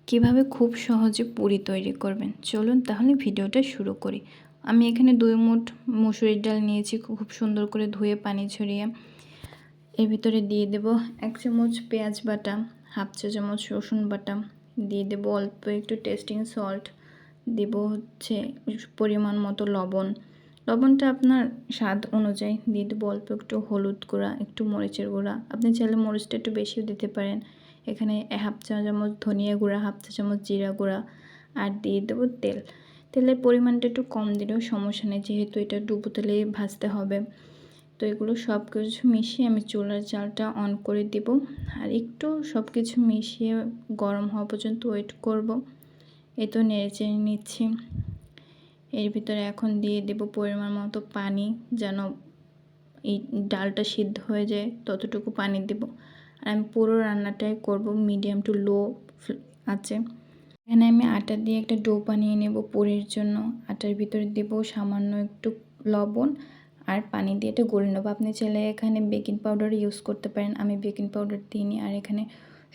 কিভাবে খুব সহজে পুরি তৈরি করবেন, চলুন তাহলে ভিডিওটা শুরু করি। আমি এখানে 2 মুঠ মসুরির ডাল নিয়েছি, খুব সুন্দর করে ধুয়ে পানি ঝরিয়ে। এর ভিতরে দিয়ে দেব 1 চামচ পেঁয়াজ বাটা, হাফ চা চামচ রসুন বাটা, দিয়ে দেব অল্প একটু টেস্টিং সল্ট, দেব হচ্ছে পরিমাণ মতো লবণ। লবণটা আপনার স্বাদ অনুযায়ী দিয়ে দেবো। অল্প একটু হলুদ গুঁড়া, একটু মরিচের গুঁড়া, আপনি চাইলে মরিচটা একটু বেশিও দিতে পারেন। এখানে হাফ চা চামচ ধনিয়া গুঁড়া, হাফ চা চামচ জিরা গুঁড়া, আর দিয়ে দেবো তেল। তেলের পরিমাণটা একটু কম দিলেও সমস্যা নেই, যেহেতু এটা ডুবো তেলে ভাজতে হবে। তো এগুলো সব কিছু মিশিয়ে আমি চুলার জালটা অন করে দেব, আর একটু সব কিছু মিশিয়ে গরম হওয়া পর্যন্ত ওয়েট করব। এই তো নেড়ে চেড়ে নিচ্ছি। এর ভিতরে এখন দিয়ে দেব পরিমাণ মতো পানি, যেন এই ডালটা সিদ্ধ হয়ে যায় ততটুকু পানি দেব। আর আমি পুরো রান্নাটাই করব মিডিয়াম টু লো আছে। এখানে আমি আটা দিয়ে একটা ডো বানিয়ে নেব পুরির জন্য। আটার ভিতরে দেব সামান্য একটু লবণ আর পানি দিয়ে এটা গলে নেব। আপনি চাইলে এখানে বেকিং পাউডার ইউজ করতে পারেন, আমি বেকিং পাউডার দিইনি। আর এখানে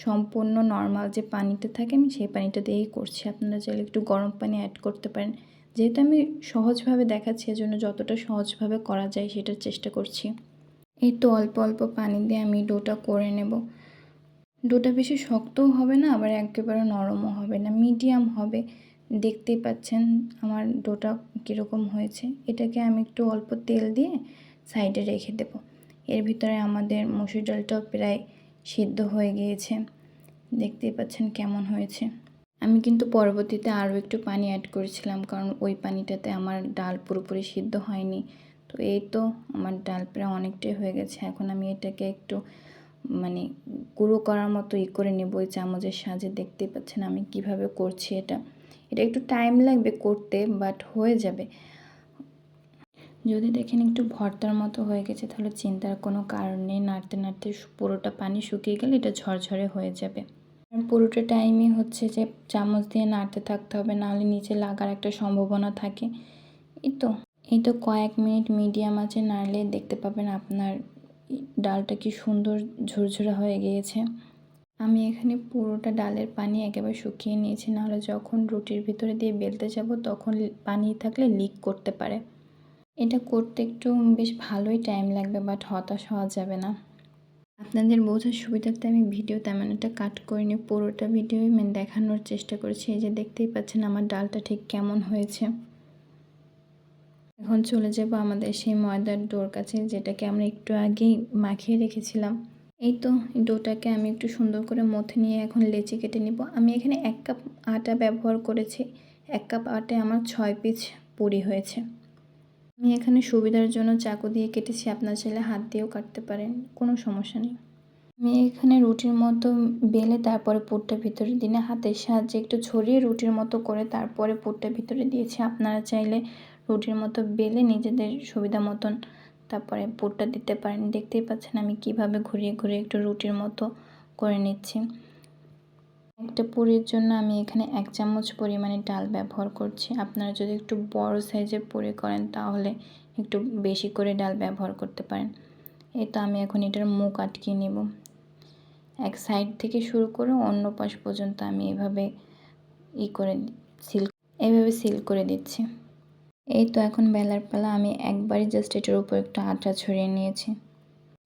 সম্পূর্ণ নর্মাল যে পানিটা থাকে আমি সেই পানিটা দিয়েই করছি। আপনারা চাইলে একটু গরম পানি অ্যাড করতে পারেন। যেহেতু আমি সহজভাবে দেখাচ্ছি, এজন্য যতটা সহজভাবে করা যায় সেটার চেষ্টা করছি। এই তো অল্প অল্প পানি দিয়ে আমি ডোটা করে নেব। ডোটা বেশি শক্তও হবে না, আবার একেবারে নরমও হবে না, মিডিয়াম হবে। দেখতেই পাচ্ছেন আমার ডোটা কীরকম হয়েছে। এটাকে আমি একটু অল্প তেল দিয়ে সাইডে রেখে দেব। এর ভিতরে আমাদের মসুর ডালটাও প্রায় সিদ্ধ হয়ে গিয়েছে, দেখতেই পাচ্ছেন কেমন হয়েছে। আমি কিন্তু পরবর্তীতে আরও একটু পানি অ্যাড করেছিলাম, কারণ ওই পানিটাতে আমার ডাল পুরোপুরি সিদ্ধ হয়নি। তো এই তো আমার ডাল প্রায় অনেকটাই হয়ে গেছে। এখন আমি এটাকে একটু গুঁড়ো করার মতো করে নেব ওই চামচের সাহায্যে। দেখতেই পাচ্ছেন আমি কিভাবে করছি। এটা একটু টাইম লাগবে করতে, বাট হয়ে যাবে। যদি দেখেন একটু ভর্তার মতো হয়ে গেছে, তাহলে চিন্তার কোনো কারণ নেই। নাড়তে নাড়তে পুরোটা পানি শুকিয়ে গেলে এটা ঝরঝরে হয়ে যাবে। পুরোটা টাইমই হচ্ছে যে চামচ দিয়ে নাড়তে থাকতে হবে, নাহলে নিচে লাগার একটা সম্ভাবনা থাকে। এই তো কয়েক মিনিট মিডিয়াম আঁচে নাড়লে দেখতে পাবেন আপনার ডালটা কি সুন্দর ঝরঝরে হয়ে গিয়েছে। আমি এখানে পুরোটা ডালের পানি একেবারে শুকিয়ে নিয়েছি, নাহলে যখন রুটির ভিতরে দিয়ে বেলতে যাব তখন পানি থাকলে লিক করতে পারে। এটা করতে একটু বেশ ভালোই টাইম লাগবে, বাট হতাশ হওয়া যাবে না। আপনাদের বোঝার সুবিধার্থে আমি ভিডিও তেমন একটা কাট করিনি, পুরোটা ভিডিওই দেখানোর চেষ্টা করেছি। এই যে দেখতেই পাচ্ছেন আমার ডালটা ঠিক কেমন হয়েছে। এখন চলে যাব আমাদের সেই ময়দার ডোর কাছে, যেটাকে আমরা একটু আগেই মাখিয়ে রেখেছিলাম। এই তো ডোটাকে আমি একটু সুন্দর করে মথে নিয়ে এখন লেচি কেটে নিব। আমি এখানে 1 কাপ আটা ব্যবহার করেছি। 1 কাপ আটায় আমার 6 পিস পুরি হয়েছে। আমি এখানে সুবিধার জন্য চাকু দিয়ে কেটেছি, আপনার চাইলে হাত দিয়েও কাটতে পারেন, কোনো সমস্যা নেই। আমি এখানে রুটির মতো বেলে তারপরে পুরটা ভিতরে দিনে হাতের সাহায্যে একটু ছড়িয়ে রুটির মতো করে তারপরে পুরটা ভিতরে দিয়েছি। আপনারা চাইলে রুটির মতো বেলে নিজেদের সুবিধা মতন তারপরে পুরটা দিতে পারেন। দেখতেই পাচ্ছেন আমি কিভাবে ঘুরিয়ে ঘুরিয়ে একটু রুটির মতো করে নিচ্ছি। একটা পুরির জন্য আমি এখানে 1 চামচ পরিমাণে ডাল ব্যবহার করছি। আপনারা যদি একটু বড় সাইজের পুরি করেন তাহলে একটু বেশি করে ডাল ব্যবহার করতে পারেন। এই তো আমি এখন এটার মুখ আটকিয়ে নেব। এক সাইড থেকে শুরু করে অন্য পাশ পর্যন্ত আমি এভাবে সিল করে দিচ্ছি। এই তো এখন বেলার পালা। আমি একবারই জাস্ট এটার উপর একটু আটা ছড়িয়ে নিয়েছি।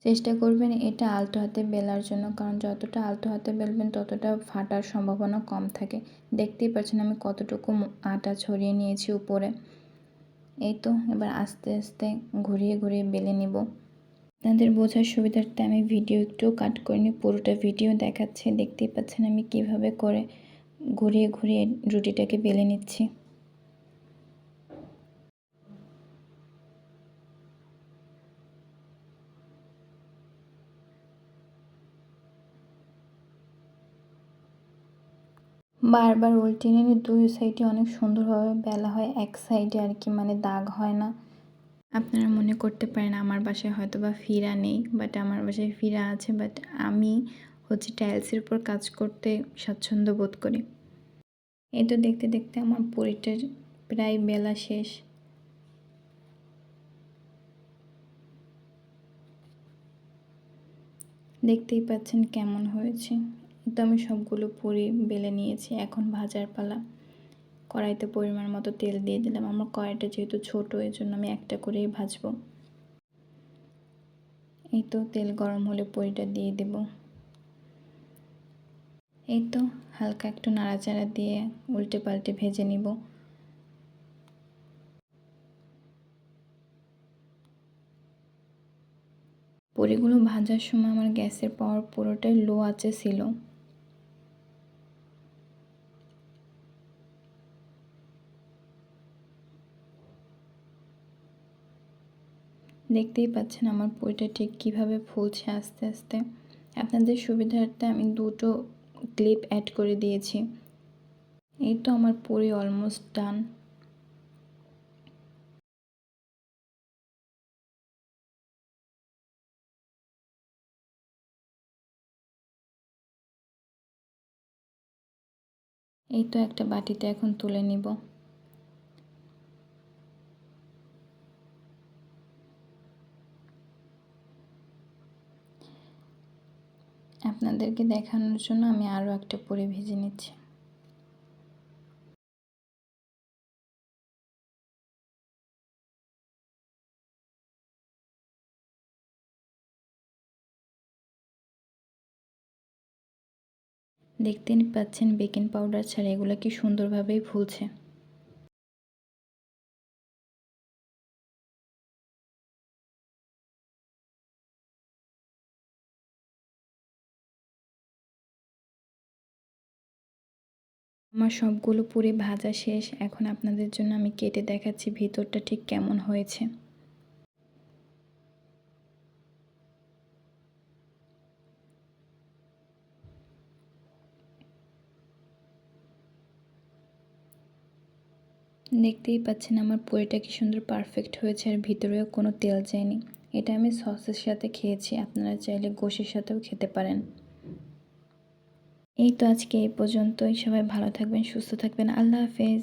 চেষ্টা করবেন এটা আলতো হাতে বেলার জন্য, কারণ যতটা আলতো হাতে বেলবেন ততটা ফাটার সম্ভাবনা কম থাকে। দেখতেই পাচ্ছেন আমি কতটুকু আটা ছড়িয়ে নিয়েছি উপরে। এই তো এবার আস্তে আস্তে ঘুরিয়ে ঘুরিয়ে বেলে নিব। আপনাদের বোঝার সুবিধার্থে আমি ভিডিও একটু কাট করিনি, পুরোটা ভিডিও দেখাচ্ছি। দেখতেই পাচ্ছেন আমি কিভাবে করে ঘুরিয়ে ঘুরিয়ে রুটিটাকে বেলে নিচ্ছি। বারবার উল্টে নিলে 2 সাইডে অনেক সুন্দরভাবে বেলা হয়, এক সাইডে আর কি দাগ হয় না। আপনারা মনে করতে পারেন আমার বাসায় হয়তো বা ফিরা নেই, বাট আমার বাসায় ফিরা আছে, বাট আমি হচ্ছে টাইলসের উপর কাজ করতে স্বাচ্ছন্দ্য বোধ করি। এই তো দেখতে দেখতে আমার পুরিটার প্রায় বেলা শেষ। দেখতেই পাচ্ছেন কেমন হয়েছে। তো আমি সবগুলো পুরি বেলে নিয়েছি, এখন ভাজার পালা। কড়াইতে পরিমাণ মতো তেল দিয়ে দিলাম। আমার কড়াইটা যেহেতু ছোট, এই জন্য আমি একটা করেই ভাজবো। এই তো তেল গরম হলে পুরিটা দিয়ে দেব। এই তো হালকা একটু নাড়াচাড়া দিয়ে উল্টে পাল্টে ভেজে নিব। পুরিগুলো ভাজার সময় আমার গ্যাসের পাওয়ার পুরোটাই লো আঁচে ছিল। দেখতেই পাচ্ছেন আমার পুরিটা ঠিক কিভাবে ফুলছে আস্তে আস্তে। আপনাদের সুবিধার্থে আমি দুটো ক্লিপ অ্যাড করে দিয়েছি। এই তো আমার পুরি অলমোস্ট ডান। এই তো একটা বাটিতে এখন তুলে নিব। আপনাদেরকে দেখানোর জন্য আমি আরও একটা পুরি ভেজে নিচ্ছি। দেখতেই পাচ্ছেন বেকিং পাউডার ছাড়া এগুলো কি সুন্দরভাবেই ফুলছে। আমার সবগুলো পুরি ভাজা শেষ। এখন আপনাদের জন্য আমি কেটে দেখাচ্ছি ভিতরটা ঠিক কেমন হয়েছে। দেখতেই পাচ্ছেন আমার পুরিটা কি সুন্দর পারফেক্ট হয়েছে, আর ভিতরেও কোনো তেল যায়নি। এটা আমি সসের সাথে খেয়েছি, আপনারা চাইলে গোশের সাথেও খেতে পারেন। এই তো আজকে এই পর্যন্তই। সবাই ভালো থাকবেন, সুস্থ থাকবেন। আল্লাহ হাফেজ।